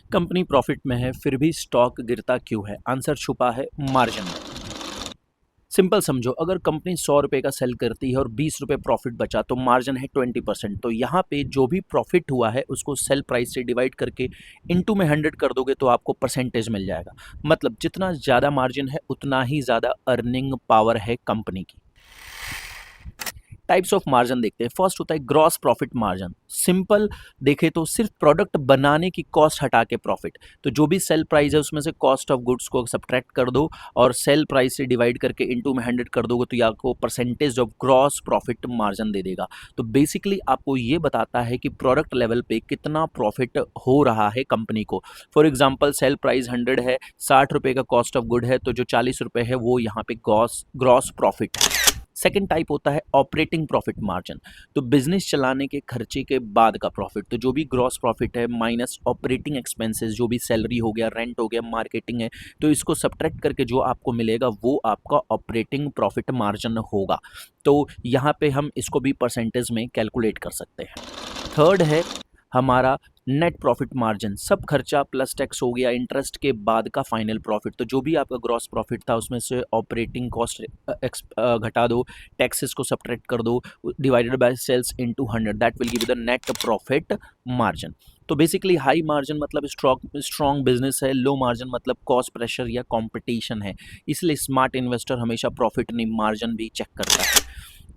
Company profit में है फिर भी स्टॉक गिरता क्यों है? आंसर छुपा है मार्जिन में। सिंपल समझो, अगर कंपनी 100 रुपये का सेल करती है और 20 रुपये प्रॉफिट बचा तो मार्जिन है 20%। तो यहाँ पे जो भी प्रॉफिट हुआ है उसको सेल प्राइस से डिवाइड करके इनटू में 100 कर दोगे तो आपको परसेंटेज मिल जाएगा। मतलब जितना ज़्यादा मार्जिन है उतना ही ज़्यादा अर्निंग पावर है कंपनी की। टाइप्स ऑफ मार्जिन देखते हैं। फर्स्ट होता है ग्रॉस प्रॉफिट मार्जिन। सिंपल देखें तो सिर्फ प्रोडक्ट बनाने की कॉस्ट हटा के प्रॉफिट। तो जो भी सेल प्राइस है उसमें से कॉस्ट ऑफ गुड्स को सब्ट्रैक्ट कर दो और सेल प्राइस से डिवाइड करके इनटू में 100 कर दोगे तो ये आपको percentage of gross profit margin दे देगा। तो बेसिकली आपको ये बताता है कि प्रोडक्ट लेवल पे कितना प्रॉफिट हो रहा है कंपनी को। फॉर एग्जाम्पल सेल प्राइस 100 है, 60 रुपये का कॉस्ट ऑफ गुड है, तो जो 40 रुपये है वो यहाँ पे ग्रॉस प्रॉफिट है। सेकेंड टाइप होता है ऑपरेटिंग प्रॉफिट मार्जिन। तो बिजनेस चलाने के खर्चे के बाद का प्रॉफिट। तो जो भी ग्रॉस प्रॉफिट है माइनस ऑपरेटिंग एक्सपेंसेस, जो भी सैलरी हो गया, रेंट हो गया, मार्केटिंग है, तो इसको सब्ट्रैक्ट करके जो आपको मिलेगा वो आपका ऑपरेटिंग प्रॉफिट मार्जिन होगा। तो यहाँ पे हम इसको भी परसेंटेज में कैलकुलेट कर सकते हैं। थर्ड है हमारा नेट प्रॉफिट मार्जिन। सब खर्चा प्लस टैक्स हो गया, इंटरेस्ट के बाद का फाइनल प्रॉफिट। तो जो भी आपका ग्रॉस प्रॉफिट था उसमें से ऑपरेटिंग कॉस्ट घटा दो, टैक्सेस को सब्ट्रैक्ट कर दो, divided by sales into 100, that will give the net profit margin. तो बेसिकली हाई मार्जिन मतलब स्ट्रॉन्ग बिजनेस है, लो मार्जिन मतलब कॉस्ट प्रेशर या कंपटीशन है। इसलिए स्मार्ट इन्वेस्टर हमेशा प्रॉफिट नहीं मार्जिन भी चेक करता है।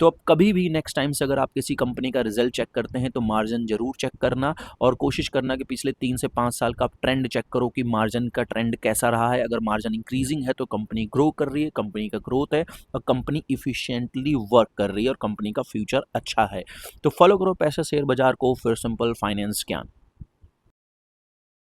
तो अब कभी भी नेक्स्ट टाइम से अगर आप किसी कंपनी का रिजल्ट चेक करते हैं तो मार्जिन जरूर चेक करना और कोशिश करना कि पिछले 3 से 5 साल का आप ट्रेंड चेक करो कि मार्जिन का ट्रेंड कैसा रहा है। अगर मार्जिन इंक्रीजिंग है तो कंपनी ग्रो कर रही है, कंपनी का ग्रोथ है और कंपनी इफिशिएंटली वर्क कर रही है और कंपनी का फ्यूचर अच्छा है। तो फॉलो करो पैसा शेयर बाजार को फिर सिंपल फाइनेंस ज्ञान।